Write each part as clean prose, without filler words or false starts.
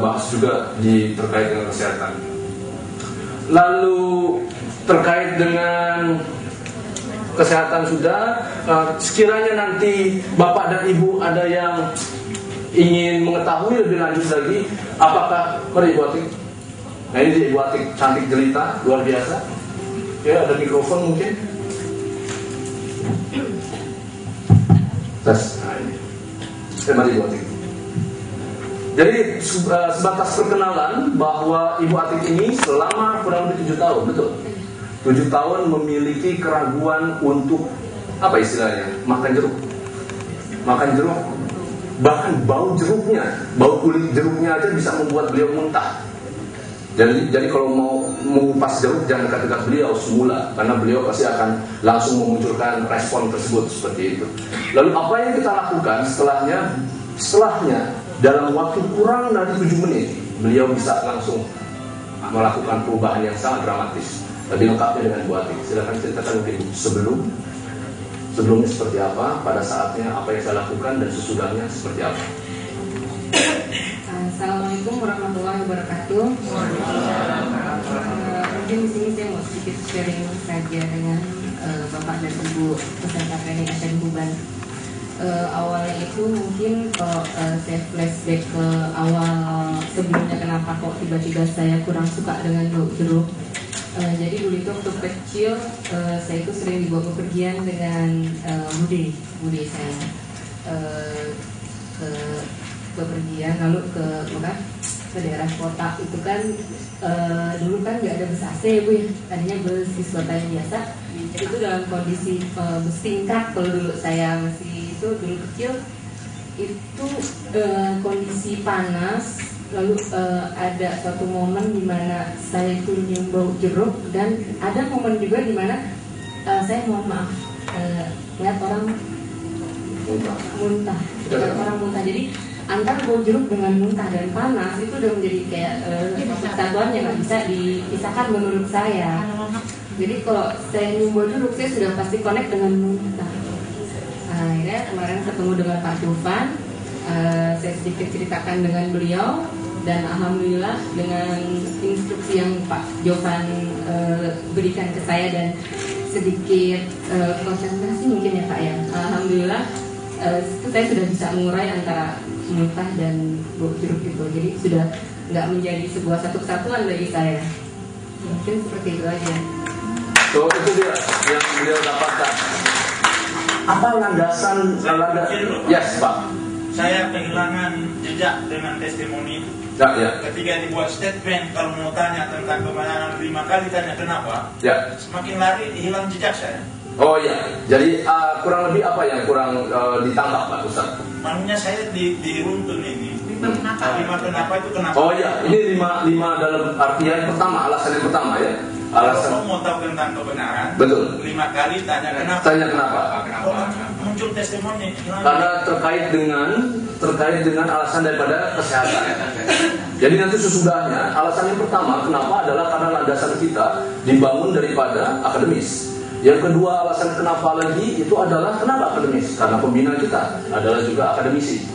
bahas juga terkait dengan kesehatan. Lalu terkait dengan kesehatan sudah, sekiranya nanti Bapak dan Ibu ada yang ingin mengetahui lebih lanjut lagi, apakah mari Ibu Atik. Nah ini Ibu Atik cantik jelita, luar biasa. Ya, ada mikrofon mungkin. Tes. Nah ini. Mari Ibu Atik. Jadi sebatas perkenalan bahwa Ibu Atik ini selama kurang lebih 7 tahun, betul? 7 tahun memiliki keraguan untuk apa istilahnya? Makan jeruk. Makan jeruk. Bahkan bau jeruknya, bau kulit jeruknya aja bisa membuat beliau muntah. Jadi kalau mau mengupas jeruk jangan dekat-dekat beliau semula, karena beliau pasti akan langsung memunculkan respon tersebut seperti itu. Lalu apa yang kita lakukan setelahnya dalam waktu kurang dari 7 menit beliau bisa langsung melakukan perubahan yang sangat dramatis. Lebih lengkapnya dengan Bu Atik. Silakan ceritakan mungkin sebelumnya seperti apa, pada saatnya apa yang saya lakukan, dan sesudahnya seperti apa. Assalamualaikum warahmatullahi wabarakatuh. Mungkin di sini saya mau sedikit sharing saja dengan Bapak dan Ibu peserta training SN Tuban. Awalnya itu mungkin kalau saya flashback ke awal sebelumnya, kenapa kok tiba-tiba saya kurang suka dengan bau jeruk. Jadi dulu itu waktu kecil saya itu sering dibawa bepergian dengan bude saya ke bepergian, lalu ke daerah kota itu kan dulu kan nggak ada bus AC ya Bu ya, tadinya bus di kota yang biasa. Itu dalam kondisi bus tingkat kalau dulu saya masih itu dulu kecil itu kondisi panas. Lalu ada suatu momen di mana saya itu nyium bau jeruk, dan ada momen juga di mana saya mohon maaf lihat orang muntah. Jadi antara bau jeruk dengan muntah dan panas itu udah menjadi kayak satuan yang nggak bisa dipisahkan menurut saya. Jadi kalau saya nyium bau jeruk, saya sudah pasti connect dengan muntah. Akhirnya kemarin ketemu dengan Pak Dufan, saya sedikit ceritakan dengan beliau, dan alhamdulillah dengan instruksi yang Pak Jovan berikan ke saya dan sedikit konsentrasi mungkin ya Pak ya, alhamdulillah saya sudah bisa mengurai antara muntah dan bau jeruk itu. Jadi sudah nggak menjadi sebuah satu kesatuan bagi saya. Mungkin seperti itu aja. So itu dia yang beliau dapatkan. Apa landasan? Yes Pak. Saya kehilangan jejak dengan testimoni. Ya. Ketika dibuat statement, kalau mau tanya tentang kebenaran 5 kali tanya kenapa, ya. Semakin lari hilang jejak saya. Oh iya, jadi kurang lebih apa yang kurang ditangkap Pak Ustaz? Makanya saya di runtun ini. 5 kenapa itu kenapa? Oh iya, ini 5 dalam artian pertama, alasan yang pertama ya. Alasan mau tahu tentang kebenaran. Betul. 5 kali tanya kenapa. Tanya kenapa? Muncul testimoni. Karena terkait dengan alasan daripada kesehatan. Jadi nanti sesudahnya alasan yang pertama kenapa adalah karena landasan kita dibangun daripada akademis. Yang kedua alasan kenapa lagi itu adalah kenapa akademis? Karena pembina kita adalah juga akademisi.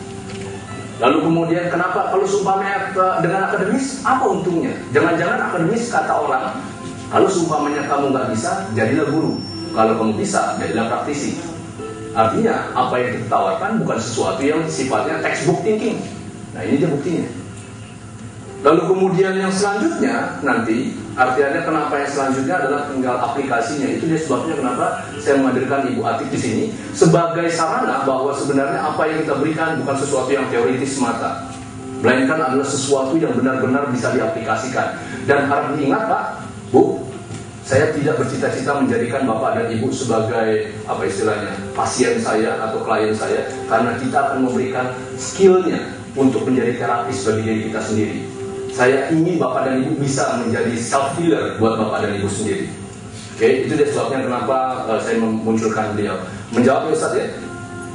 Lalu kemudian kenapa kalau seumpamanya dengan akademis apa untungnya? Jangan-jangan akademis kata orang, kalau seumpamanya kamu nggak bisa, jadilah guru. Kalau kamu bisa, jadilah praktisi. Artinya apa yang kita tawarkan bukan sesuatu yang sifatnya textbook thinking. Nah ini dia buktinya. Lalu kemudian yang selanjutnya nanti, artinya kenapa yang selanjutnya adalah tinggal aplikasinya. Itu dia sebabnya kenapa saya menghadirkan Ibu Atik di sini sebagai sarana bahwa sebenarnya apa yang kita berikan bukan sesuatu yang teoritis semata, melainkan adalah sesuatu yang benar-benar bisa diaplikasikan. Dan harap diingat Pak, Bu, saya tidak bercita-cita menjadikan Bapak dan Ibu sebagai apa istilahnya pasien saya atau klien saya, karena kita akan memberikan skillnya untuk menjadi terapis bagi diri kita sendiri. Saya ingin Bapak dan Ibu bisa menjadi self-healer buat Bapak dan Ibu sendiri. Oke, itu dia sebabnya kenapa saya memunculkan beliau. Menjawab ya Ustaz ya?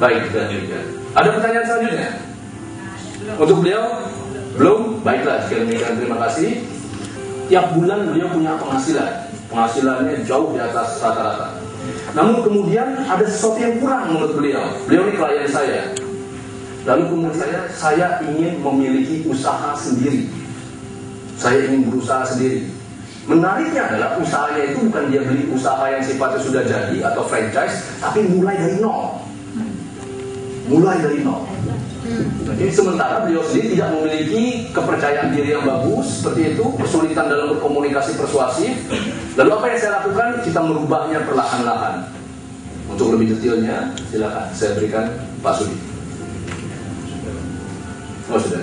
Baik, dan juga. Ada pertanyaan selanjutnya? Untuk beliau? Belum? Baiklah, sekian demikian, terima kasih. Tiap bulan beliau punya penghasilan. Penghasilannya jauh di atas rata-rata. Namun kemudian ada sesuatu yang kurang menurut beliau. Beliau ini klien saya. Lalu kemudian saya ingin memiliki usaha sendiri. Saya ingin berusaha sendiri. Menariknya adalah usahanya itu bukan dia beli usaha yang sifatnya sudah jadi atau franchise, tapi mulai dari nol. Mulai dari nol. Jadi sementara beliau sendiri tidak memiliki kepercayaan diri yang bagus seperti itu, kesulitan dalam berkomunikasi persuasif. Lalu apa yang saya lakukan? Kita merubahnya perlahan-lahan. Untuk lebih detailnya, silakan saya berikan Pak Sudi. Oh sudah.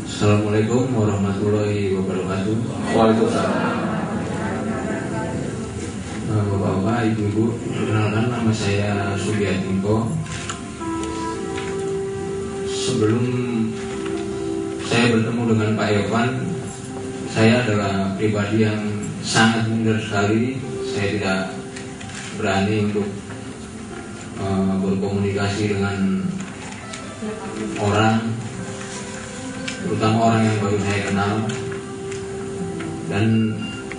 Assalamualaikum warahmatullahi wabarakatuh. Waalaikumsalam. Bapak-bapak, ibu-ibu, perkenalkan nama saya Subiatmiko. Sebelum saya bertemu dengan Pak Evan, saya adalah pribadi yang sangat minder sekali. Saya tidak berani untuk berkomunikasi dengan orang, terutama orang yang baru saya kenal. Dan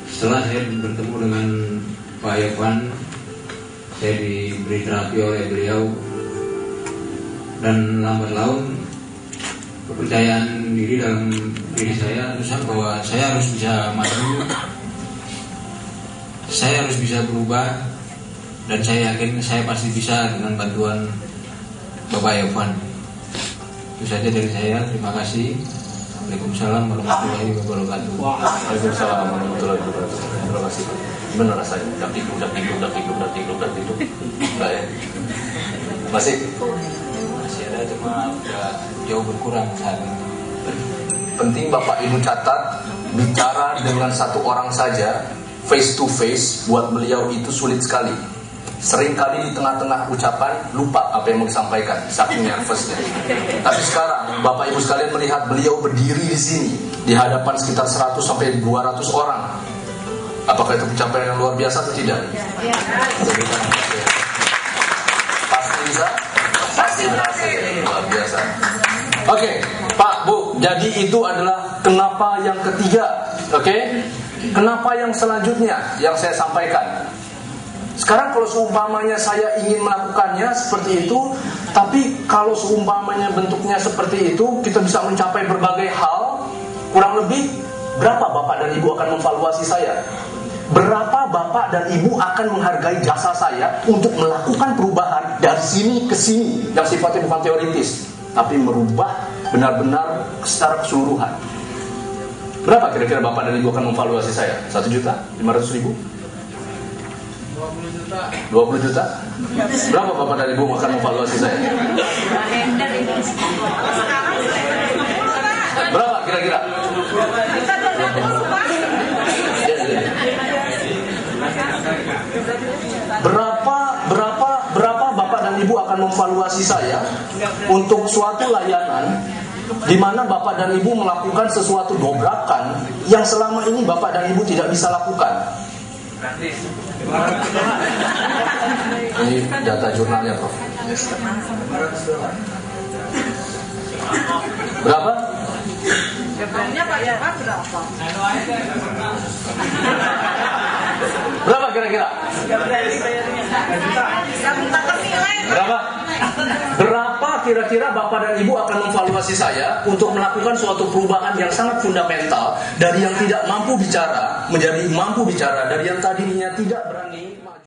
setelah saya bertemu dengan Pak Evan, saya diberi terapi oleh beliau, dan lambat laun kepercayaan diri dalam diri saya terus bahwa saya harus bisa maju, saya harus bisa berubah, dan saya yakin saya pasti bisa dengan bantuan Bapak Evan. Itu saja dari saya, terima kasih. Waalaikumsalam warahmatullahi wabarakatuh. Waalaikumsalam warahmatullahi wabarakatuh. Terima kasih. Gimana rasanya? Dak dikduk. Enggak ya? Masih Ada, cuma udah jauh berkurang saat ini. penting Bapak Ibu catat, bicara dengan satu orang saja face to face buat beliau itu sulit sekali. Seringkali di tengah-tengah ucapan lupa apa yang mau disampaikan, saking nervousnya. Tapi sekarang Bapak Ibu sekalian melihat beliau berdiri di sini di hadapan sekitar 100 sampai 200 orang. Apakah itu pencapaian yang luar biasa atau tidak? Pasti bisa? Pasti berhasil. Luar biasa. Oke, Pak, Bu, jadi itu adalah kenapa yang ketiga. Oke? Kenapa yang selanjutnya yang saya sampaikan? Sekarang kalau seumpamanya saya ingin melakukannya seperti itu, tapi kalau seumpamanya bentuknya seperti itu, kita bisa mencapai berbagai hal. Kurang lebih berapa Bapak dan Ibu akan memvaluasi saya? Berapa Bapak dan Ibu akan menghargai jasa saya untuk melakukan perubahan dari sini ke sini, yang sifatnya bukan teoritis, tapi merubah benar-benar secara keseluruhan? Berapa kira-kira Bapak dan Ibu akan memvaluasi saya? 1.500.000? 20 juta? Berapa Bapak dan Ibu akan memvaluasi saya? Berapa kira-kira? Berapa Bapak dan Ibu akan memvaluasi saya untuk suatu layanan di mana Bapak dan Ibu melakukan sesuatu dobrakan yang selama ini Bapak dan Ibu tidak bisa lakukan? Ini data jurnalnya, Prof. Berapa? Berapa kira-kira? Berapa kira-kira Bapak dan Ibu akan memvaluasi saya untuk melakukan suatu perubahan yang sangat fundamental dari yang tidak mampu bicara menjadi mampu bicara, dari yang tadinya tidak berani